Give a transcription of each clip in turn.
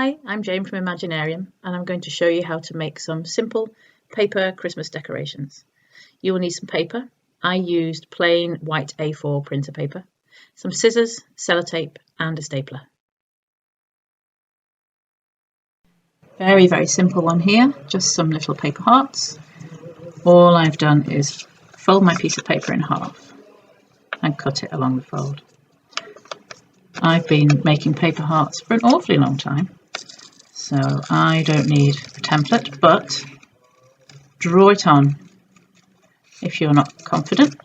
Hi, I'm Jane from Imaginarium, and I'm going to show you how to make some simple paper Christmas decorations. You will need some paper. I used plain white A4 printer paper, some scissors, sellotape and a stapler. Very, very simple one here, just some little paper hearts. All I've done is fold my piece of paper in half and cut it along the fold. I've been making paper hearts for an awfully long time, so I don't need a template, but draw it on if you're not confident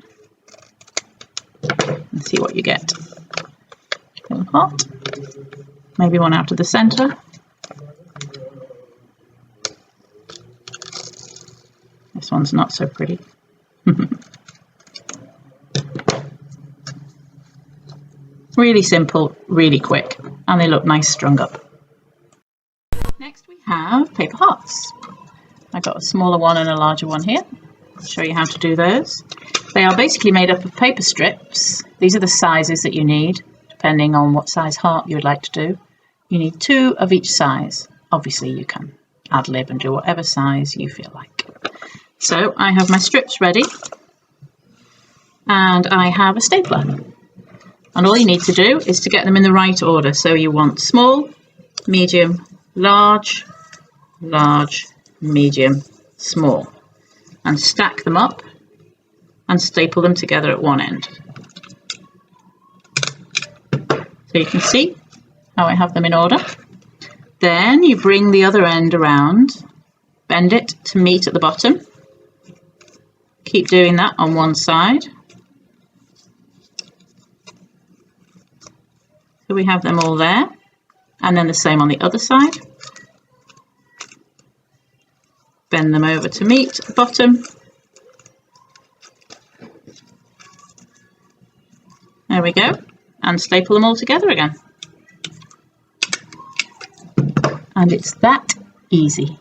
and see what you get. Little heart, maybe one out of the centre. This one's not so pretty. Really simple, really quick, and they look nice strung up. Next we have paper hearts. I've got a smaller one and a larger one here. I'll show you how to do those. They are basically made up of paper strips. These are the sizes that you need, depending on what size heart you would like to do. You need 2 of each size. Obviously you can ad lib and do whatever size you feel like. So I have my strips ready, and I have a stapler. And all you need to do is to get them in the right order. So you want small, medium, large, large, medium, small, and stack them up and staple them together at one end. So you can see how I have them in order. Then you bring the other end around, bend it to meet at the bottom. Keep doing that on one side. So we have them all there, and then the same on the other side. Bend them over to meet at the bottom. There we go, and staple them all together again. And it's that easy.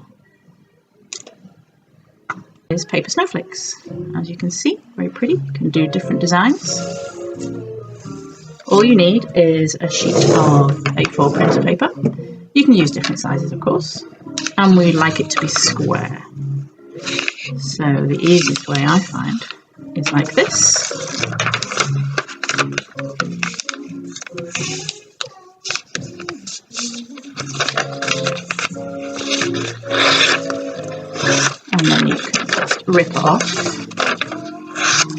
Here's paper snowflakes. As you can see, very pretty. You can do different designs. All you need is a sheet of A4 printer paper. You can use different sizes, of course, and we like it to be square. So the easiest way I find is like this. And then you can just rip off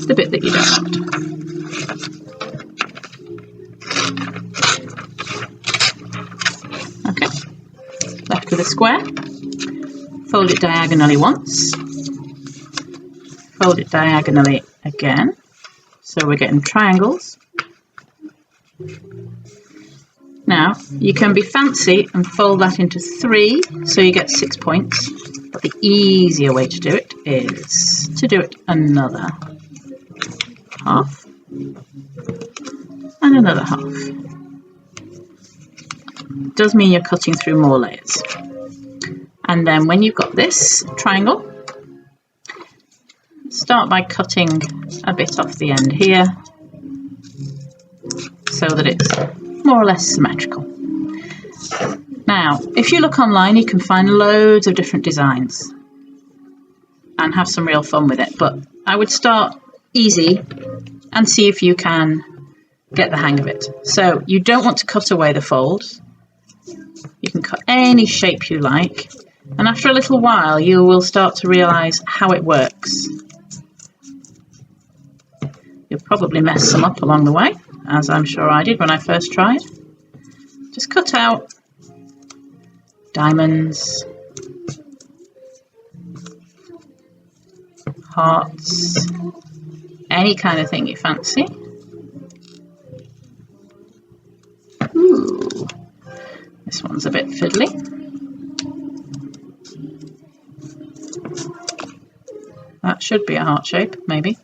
the bit that you don't want. Okay, left with a square. Fold it diagonally once. Fold it diagonally again. So we're getting triangles. Now, you can be fancy and fold that into 3, so you get 6 points. But the easier way to do it is to do it another half and another half. It does mean you're cutting through more layers. And then when you've got this triangle, start by cutting a bit off the end here so that it's more or less symmetrical. Now, if you look online, you can find loads of different designs and have some real fun with it, but I would start easy and see if you can get the hang of it. So you don't want to cut away the folds. You can cut any shape you like, and after a little while you will start to realise how it works. You'll probably mess some up along the way, as I'm sure I did when I first tried. Just cut out diamonds, hearts, any kind of thing you fancy. Ooh, this one's a bit fiddly. That should be a heart shape, maybe.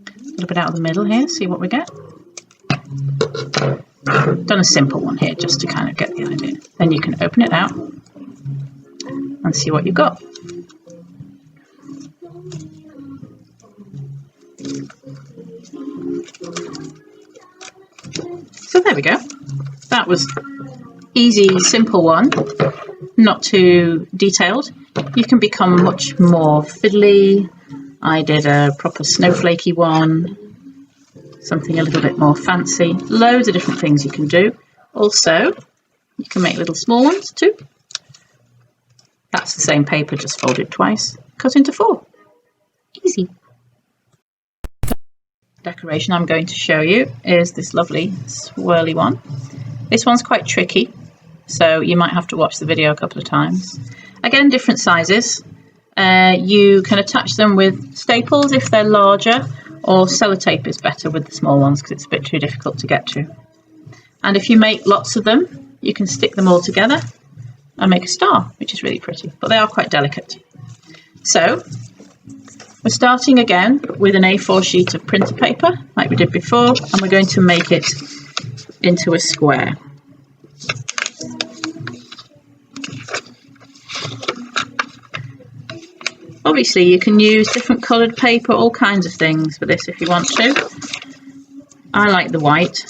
A little bit out of the middle here, see what we get. Done a simple one here just to kind of get the idea. Then you can open it out and see what you've got. So there we go. That was easy, simple one, not too detailed. You can become much more fiddly. I did a proper snowflakey one, something a little bit more fancy. Loads of different things you can do. Also, you can make little small ones too. That's the same paper, just folded twice, cut into 4. Easy. Decoration I'm going to show you is this lovely swirly one. This one's quite tricky, so you might have to watch the video a couple of times. Again, different sizes. You can attach them with staples if they're larger, or sellotape is better with the small ones because it's a bit too difficult to get to. And if you make lots of them, you can stick them all together and make a star, which is really pretty, but they are quite delicate. So we're starting again with an A4 sheet of printer paper like we did before, and we're going to make it into a square. Obviously you can use different coloured paper, all kinds of things for this if you want to. I like the white,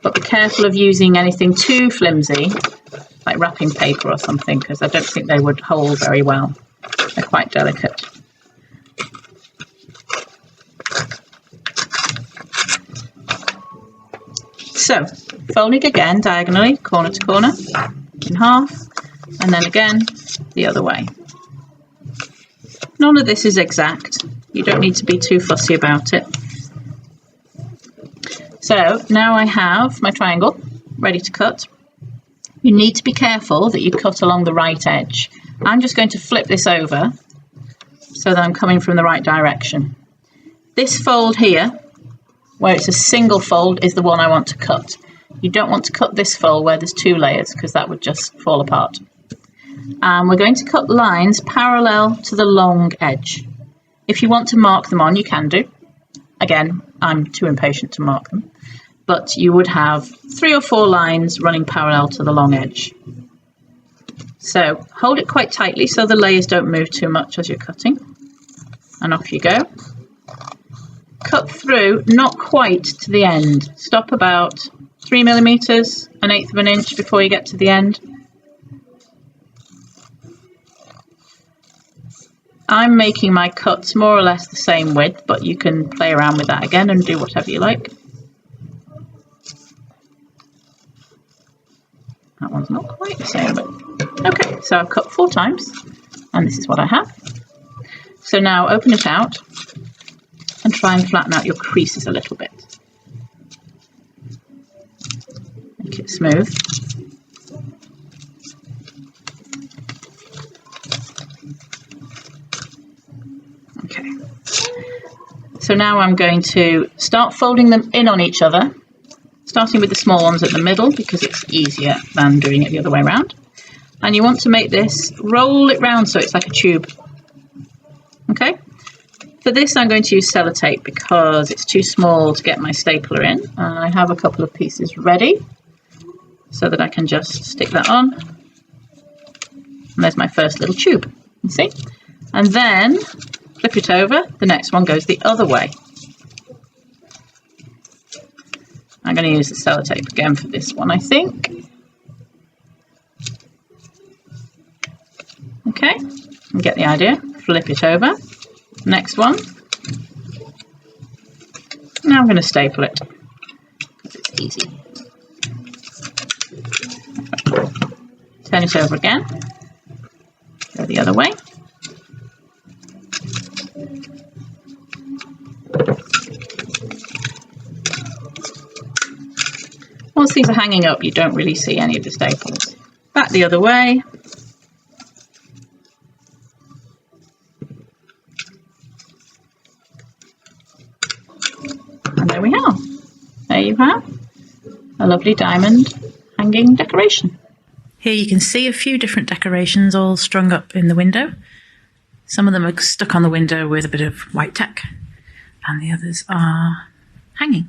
but be careful of using anything too flimsy, like wrapping paper or something, because I don't think they would hold very well. They're quite delicate. So, folding again diagonally, corner to corner, in half, and then again the other way. None of this is exact. You don't need to be too fussy about it. So now I have my triangle ready to cut. You need to be careful that you cut along the right edge. I'm just going to flip this over so that I'm coming from the right direction. This fold here, where it's a single fold, is the one I want to cut. You don't want to cut this fold where there's 2 layers because that would just fall apart. And we're going to cut lines parallel to the long edge. If you want to mark them on, you can do. Again, I'm too impatient to mark them. But you would have 3 or 4 lines running parallel to the long edge. So hold it quite tightly so the layers don't move too much as you're cutting. And off you go. Cut through, not quite to the end. Stop about 3 millimeters, 1/8 of an inch before you get to the end. I'm making my cuts more or less the same width, but you can play around with that again and do whatever you like. That one's not quite the same width. Okay, so I've cut 4 times, and this is what I have. So now open it out and try and flatten out your creases a little bit. Make it smooth. Okay. So now I'm going to start folding them in on each other, starting with the small ones at the middle because it's easier than doing it the other way around. And you want to make this, roll it round so it's like a tube. Okay? For this I'm going to use sellotape because it's too small to get my stapler in. I have a couple of pieces ready so that I can just stick that on. And there's my first little tube, you see? And then flip it over, the next one goes the other way. I'm going to use the sellotape again for this one, I think. Okay, you get the idea. Flip it over. Next one. Now I'm going to staple it because it's easy. Turn it over again. Go the other way. Once these are hanging up, you don't really see any of the staples. Back the other way. And there we are. There you have a lovely diamond hanging decoration. Here you can see a few different decorations all strung up in the window. Some of them are stuck on the window with a bit of white tack, and the others are hanging.